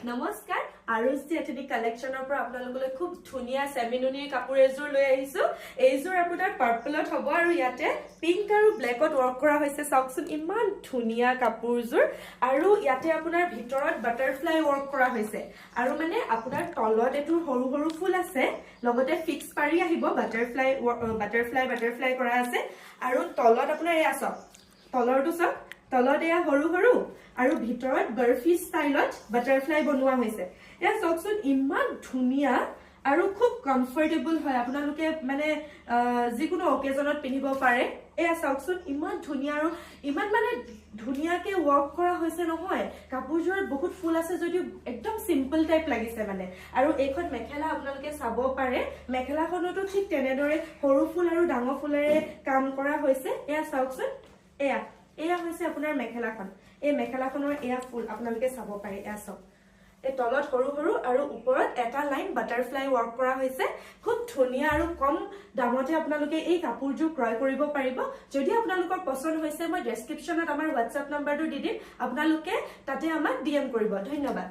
নমস্কাৰ আৰুজি এথনিক কালেকচনৰ পৰা আপোনালোকলৈ খুব ধুনিয়া সেমিনুনিৰ কাপোৰ এজোৰ লৈ আহিছো এইজোৰ আপোনাৰ পাৰ্পলত হ'ব আৰু ইয়াতে পিংক আৰু ব্ল্যাকত ওয়াৰ্ক কৰা হৈছে চাওকচোন ইমান ধুনিয়া কাপোৰজোৰ আৰু ইয়াতে আপোনাৰ ভিতৰত বাটাৰফ্লাই ওয়াৰ্ক কৰা হৈছে আৰু মানে আপোনাৰ তলত এটো সৰু সৰু ফুল আছে লগতে ফিক্স পাৰি আহিব বাটাৰফ্লাই কৰা আছে আৰু তলত আপোনাৰ এই আছে তলৰটো সব তলত এয়া সৰু সৰু আৰু ভিতৰত বৰফি ষ্টাইলত বাটাৰফ্লাই বনোৱা হৈছে এয়া চাওকচোন ইমান ধুনিয়া আৰু খুব কমফৰ্টেবল হয় আপোনালোকে মানে যিকোনো অকেজনত পিন্ধিব পাৰে এয়া চাওকচোন ইমান ধুনিয়া আৰু ইমান মানে ধুনিয়াকে ওয়াৰ্ক কৰা হৈছে নহয় কাপোৰজোৰত বহুত ফুল আছে যদিও একদম সিম্পল টাইপ লাগিছে মানে আৰু এইখন মেখেলা আপোনালোকে চাব পাৰে মেখেলাখনতো ঠিক তেনেদৰে সৰু ফুল আৰু ডাঙৰ ফুলেৰে কাম কৰা হৈছে এয়া চাওকচোন এয়া হৈছে আপোনাৰ মেখেলাখন এই মেখেলাখনৰ এয়া ফুল আপোনালোকে চাব পাৰে এয়া সব এই তলত সৰু সৰু আৰু ওপৰত এটা লাইন বাটাৰফ্লাই ওয়াৰ্ক কৰা হৈছে খুব ধুনিয়া আৰু কম দামতে আপোনালোকে এই কাপোৰজোৰ ক্ৰয় কৰিব পাৰিব যদি আপোনালোকৰ পছন্দ হৈছে মই ডেসক্ৰিপচনত আমাৰ WhatsApp নম্বৰটো দি দিম আপোনালোকে তাতে আমাক DM কৰিব ধন্যবাদ